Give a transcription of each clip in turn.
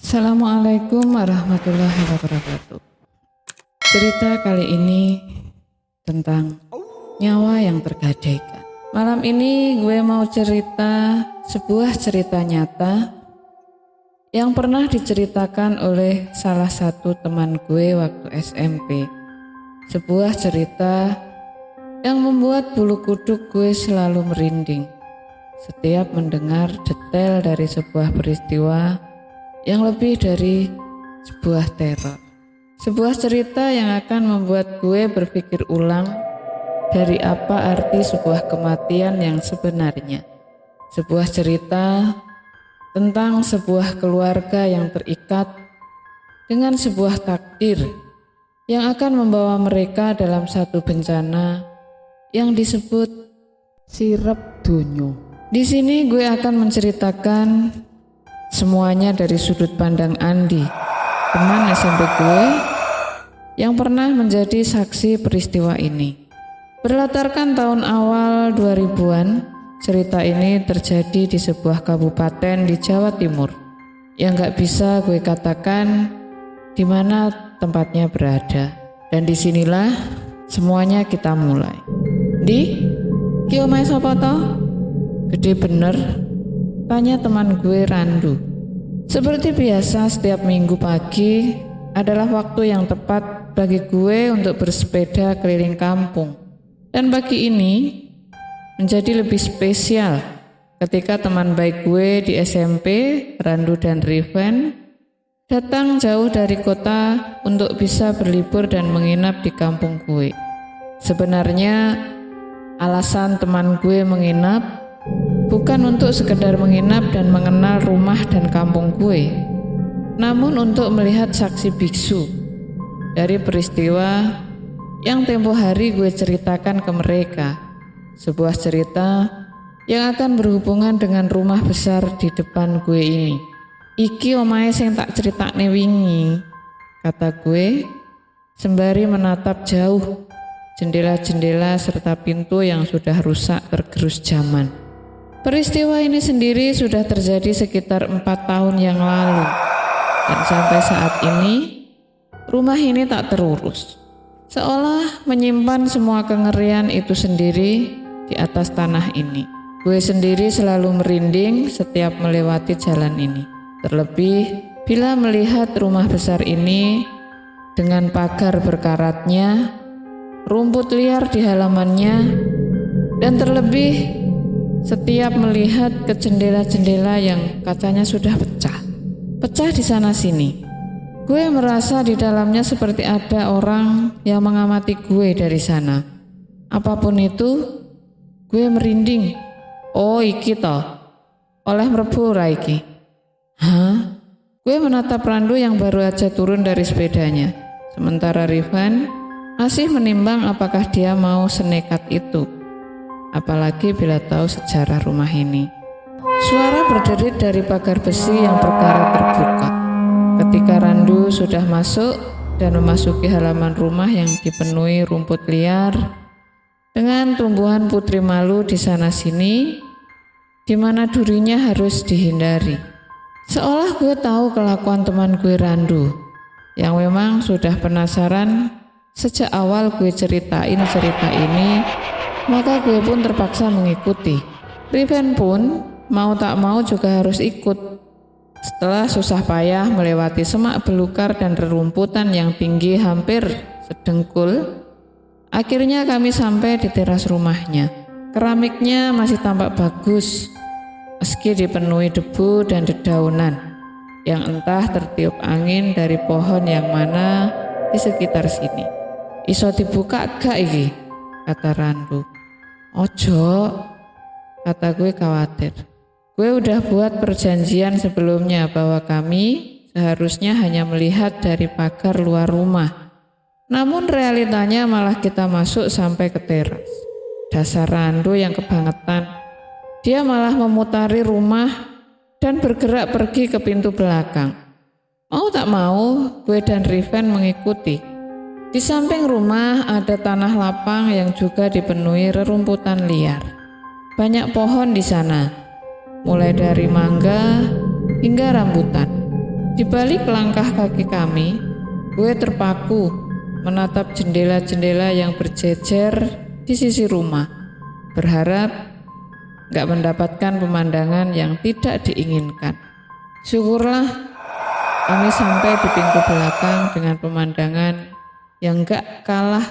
Assalamualaikum warahmatullahi wabarakatuh. Cerita kali ini tentang nyawa yang tergadaikan. Malam ini gue mau cerita sebuah cerita nyata yang pernah diceritakan oleh salah satu teman gue waktu SMP. Sebuah cerita yang membuat bulu kuduk gue selalu merinding setiap mendengar detail dari sebuah peristiwa yang lebih dari sebuah teror. Sebuah cerita yang akan membuat gue berpikir ulang dari apa arti sebuah kematian yang sebenarnya. Sebuah cerita tentang sebuah keluarga yang terikat dengan sebuah takdir yang akan membawa mereka dalam satu bencana yang disebut sirep dunyo. Di sini gue akan menceritakan semuanya dari sudut pandang Andi, teman SMP gue yang pernah menjadi saksi peristiwa ini. Berlatarkan tahun awal 2000-an, cerita ini terjadi di sebuah kabupaten di Jawa Timur yang gak bisa gue katakan di mana tempatnya berada. Dan disinilah semuanya kita mulai. Ki omahe sapa to? Gede bener? Tanya teman gue Randu. Seperti biasa setiap minggu pagi adalah waktu yang tepat bagi gue untuk bersepeda keliling kampung. Dan pagi ini menjadi lebih spesial ketika teman baik gue di SMP, Randu dan Riven, datang jauh dari kota untuk bisa berlibur dan menginap di kampung gue. Sebenarnya alasan teman gue menginap bukan untuk sekedar menginap dan mengenal rumah dan kampung gue, namun untuk melihat saksi biksu dari peristiwa yang tempo hari gue ceritakan ke mereka. Sebuah cerita yang akan berhubungan dengan rumah besar di depan gue ini. Iki omahe sing tak critakne wingi, kata gue sembari menatap jauh jendela-jendela serta pintu yang sudah rusak tergerus zaman. Peristiwa ini sendiri sudah terjadi sekitar 4 tahun yang lalu, dan sampai saat ini rumah ini tak terurus, seolah menyimpan semua kengerian itu sendiri di atas tanah ini. Gue sendiri selalu merinding setiap melewati jalan ini, terlebih bila melihat rumah besar ini dengan pagar berkaratnya, rumput liar di halamannya, dan terlebih setiap melihat ke jendela-jendela yang kacanya sudah pecah di sana sini. Gue merasa di dalamnya seperti ada orang yang mengamati gue dari sana. Apapun itu, gue merinding. Oh iki toh, oleh mlebu ra iki. Hah? Gue menatap Randu yang baru aja turun dari sepedanya. Sementara Rivan masih menimbang apakah dia mau senekat itu. Apalagi bila tahu sejarah rumah ini. Suara berderit dari pagar besi yang berkarat terbuka. Ketika Randu sudah masuk dan memasuki halaman rumah yang dipenuhi rumput liar dengan tumbuhan putri malu di sana sini, di mana durinya harus dihindari. Seolah gue tahu kelakuan teman gue Randu yang memang sudah penasaran sejak awal gue ceritain cerita ini. Maka gue pun terpaksa mengikuti. Riven pun mau tak mau juga harus ikut. Setelah susah payah melewati semak belukar dan rerumputan yang tinggi hampir sedengkul, akhirnya kami sampai di teras rumahnya. Keramiknya masih tampak bagus, meski dipenuhi debu dan dedaunan yang entah tertiup angin dari pohon yang mana di sekitar sini. Iso dibuka gak iki? Kata Randu. Ojo, kata gue khawatir. Gue udah buat perjanjian sebelumnya bahwa kami seharusnya hanya melihat dari pagar luar rumah. Namun realitanya malah kita masuk sampai ke teras. Dasar Randu yang kebangetan. Dia malah memutari rumah dan bergerak pergi ke pintu belakang. Mau tak mau, gue dan Riven mengikuti. Di samping rumah ada tanah lapang yang juga dipenuhi rerumputan liar. Banyak pohon di sana, mulai dari mangga hingga rambutan. Di balik langkah kaki kami, gue terpaku menatap jendela-jendela yang berjejer di sisi rumah, berharap gak mendapatkan pemandangan yang tidak diinginkan. Syukurlah kami sampai di pintu belakang dengan pemandangan yang gak kalah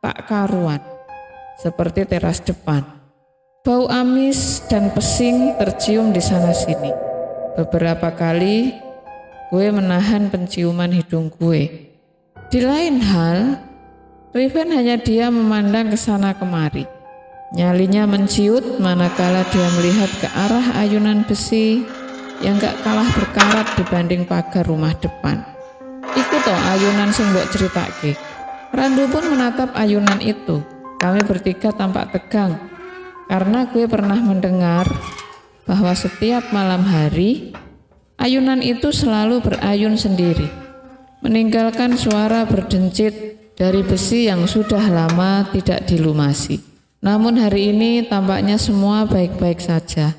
tak karuan, seperti teras depan. Bau amis dan pesing tercium di sana-sini. Beberapa kali gue menahan penciuman hidung gue. Di lain hal, Rifan hanya diam memandang ke sana kemari. Nyalinya menciut manakala dia melihat ke arah ayunan besi yang gak kalah berkarat dibanding pagar rumah depan. Iku toh ayunan sing mbok ceritake. Randu pun menatap ayunan itu. Kami bertiga tampak tegang karena gue pernah mendengar bahwa setiap malam hari ayunan itu selalu berayun sendiri, meninggalkan suara berdencit dari besi yang sudah lama tidak dilumasi. Namun hari ini tampaknya semua baik-baik saja.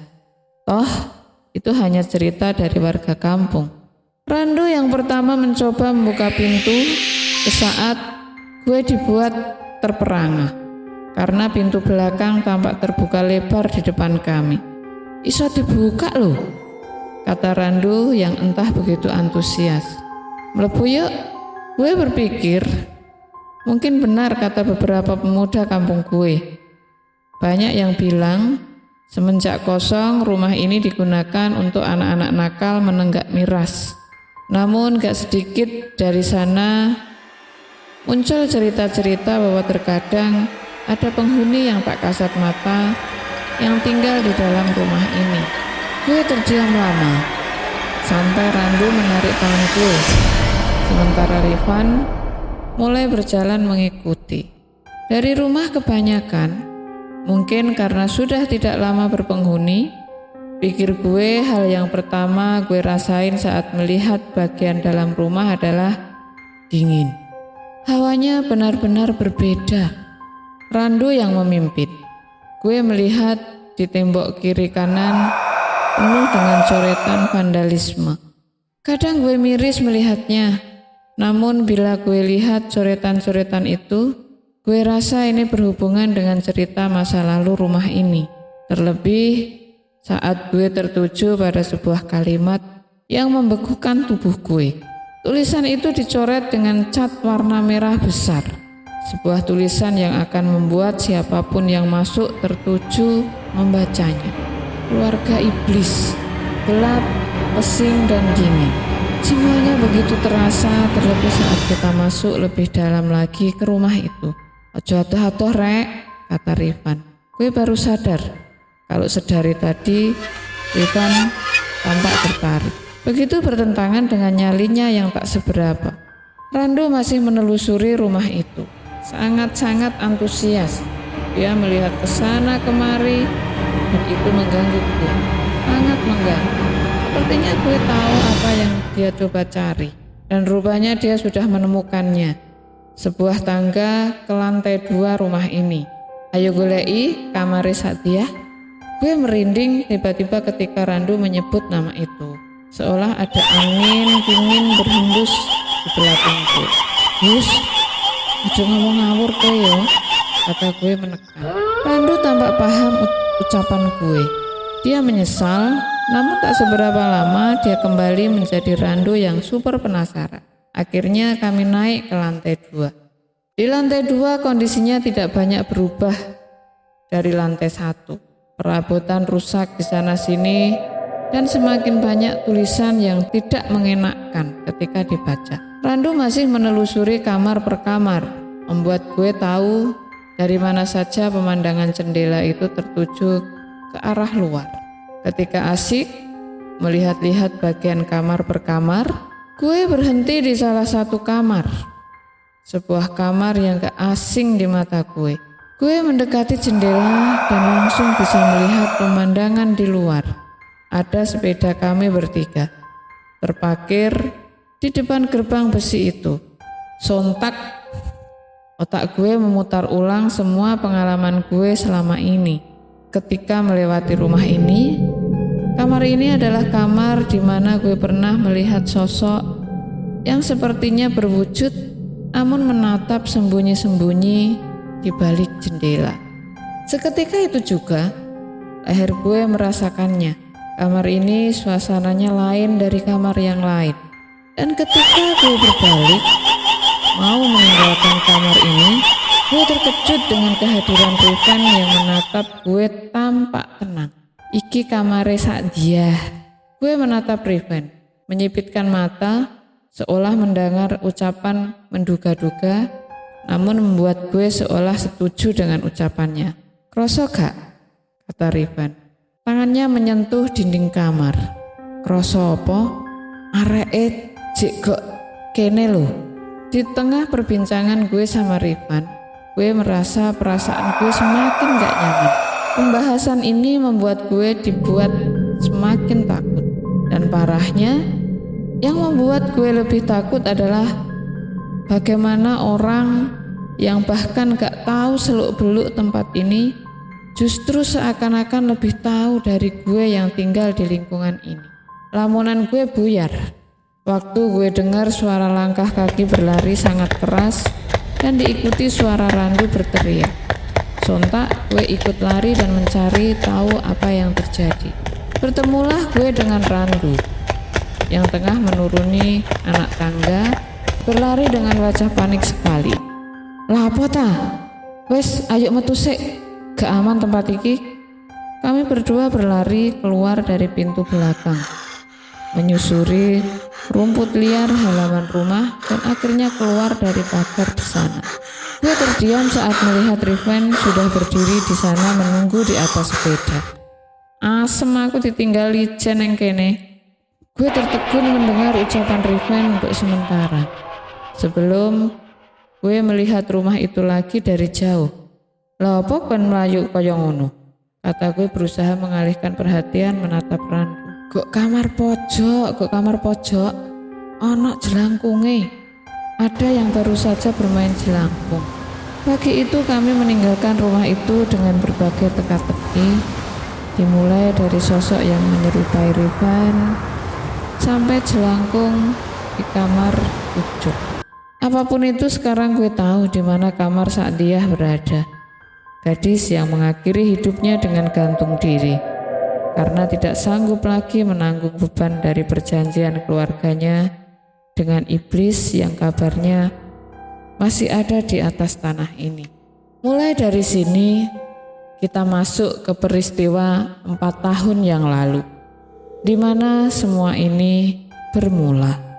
Toh, itu hanya cerita dari warga kampung. Randu yang pertama mencoba membuka pintu sesaat gue dibuat terperangah, karena pintu belakang tampak terbuka lebar di depan kami. Iso dibuka loh, kata Randu yang entah begitu antusias. Mlebu yuk, gue berpikir mungkin benar kata beberapa pemuda kampung gue. Banyak yang bilang semenjak kosong rumah ini digunakan untuk anak-anak nakal menenggak miras. Namun gak sedikit dari sana muncul cerita-cerita bahwa terkadang ada penghuni yang tak kasat mata yang tinggal di dalam rumah ini. Gue terdiam lama sampai Randu menarik tangan gue, sementara Rifan mulai berjalan mengikuti. Dari rumah kebanyakan, mungkin karena sudah tidak lama berpenghuni, pikir gue hal yang pertama gue rasain saat melihat bagian dalam rumah adalah dingin. Hawanya benar-benar berbeda. Randu yang memimpin. Gue melihat di tembok kiri kanan penuh dengan coretan vandalisme. Kadang gue miris melihatnya, namun bila gue lihat coretan-coretan itu, gue rasa ini berhubungan dengan cerita masa lalu rumah ini. Terlebih saat gue tertuju pada sebuah kalimat yang membekukan tubuh gue. Tulisan itu dicoret dengan cat warna merah besar. Sebuah tulisan yang akan membuat siapapun yang masuk tertuju membacanya. Keluarga iblis, gelap, pesing, dan dingin. Semuanya begitu terasa, terlebih saat kita masuk lebih dalam lagi ke rumah itu. Ojo atuh-atuh rek, kata Rifan. Gue baru sadar kalau sedari tadi Rifan tampak tertarik. Begitu bertentangan dengan nyalinya yang tak seberapa. Randu masih menelusuri rumah itu, sangat-sangat antusias. Dia melihat ke sana kemari dan itu mengganggu gue, sangat mengganggu. Sepertinya gue tahu apa yang dia coba cari dan rupanya dia sudah menemukannya. Sebuah tangga ke lantai 2 rumah ini. Ayo golei kamar Sadia. Gue merinding tiba-tiba ketika Randu menyebut nama itu, seolah ada angin dingin berhembus di belakangku. Yus, aja ngomong ngawur kowe ya, kata gue menekan. Randu tampak paham ucapan gue. Dia menyesal, namun tak seberapa lama dia kembali menjadi Randu yang super penasaran. Akhirnya kami naik ke lantai 2. Di lantai 2 kondisinya tidak banyak berubah dari lantai 1. Perabotan rusak di sana sini dan semakin banyak tulisan yang tidak mengenakkan ketika dibaca. Randu masih menelusuri kamar per kamar, membuat gue tahu dari mana saja pemandangan jendela itu tertuju ke arah luar. Ketika asik melihat-lihat bagian kamar per kamar, gue berhenti di salah satu kamar. Sebuah kamar yang gak asing di mata gue. Gue mendekati jendela dan langsung bisa melihat pemandangan di luar. Ada sepeda kami bertiga terparkir di depan gerbang besi itu. Sontak otak gue memutar ulang semua pengalaman gue selama ini. Ketika melewati rumah ini, Kamar ini adalah kamar di mana gue pernah melihat sosok yang sepertinya berwujud namun menatap sembunyi-sembunyi di balik jendela. Seketika itu juga leher gue merasakannya. Kamar ini suasananya lain dari kamar yang lain. Dan ketika gue berbalik mau meninggalkan kamar ini, gue terkejut dengan kehadiran Rifan yang menatap gue tampak tenang. Iki kamare sak dia. Gue menatap Rifan, menyipitkan mata seolah mendengar ucapan menduga-duga, namun membuat gue seolah setuju dengan ucapannya. Kroso gak? Kata Rifan. Tangannya menyentuh dinding kamar. Kroso apa? Areke jek kok kene lho. Di tengah perbincangan gue sama Rifan, gue merasa perasaan gue semakin gak nyaman. Pembahasan ini membuat gue dibuat semakin takut. Dan parahnya, yang membuat gue lebih takut adalah bagaimana orang yang bahkan gak tahu seluk-beluk tempat ini justru seakan-akan lebih tahu dari gue yang tinggal di lingkungan ini. Lamunan gue buyar waktu gue dengar suara langkah kaki berlari sangat keras dan diikuti suara Randu berteriak. Sontak gue ikut lari dan mencari tahu apa yang terjadi. Bertemulah gue dengan Randu yang tengah menuruni anak tangga, berlari dengan wajah panik sekali. Lah apa ta? Wes ayo metu sik, gak aman tempat iki. Kami berdua berlari keluar dari pintu belakang, menyusuri rumput liar halaman rumah dan akhirnya keluar dari pagar di sana. Gue terdiam saat melihat Rifan sudah berdiri di sana menunggu di atas sepeda. Asem aku ditinggali jeneng kene. Gue tertegun mendengar ucapan Rifan untuk sementara. Sebelum gue melihat rumah itu lagi dari jauh. Lah apa kan melayu kaya ngono? Kata gue berusaha mengalihkan perhatian menatap Randu. Kok kamar pojok. Ana jelangkunge. Ada yang baru saja bermain jelangkung. Pagi itu kami meninggalkan rumah itu dengan berbagai teka-teki, dimulai dari sosok yang menyerupai Rifan sampai jelangkung di kamar Ucup. Apapun itu sekarang gue tahu di mana kamar Sa'diyah berada. Gadis yang mengakhiri hidupnya dengan gantung diri karena tidak sanggup lagi menanggung beban dari perjanjian keluarganya dengan iblis yang kabarnya masih ada di atas tanah ini. Mulai dari sini kita masuk ke peristiwa 4 tahun yang lalu, di mana semua ini bermula.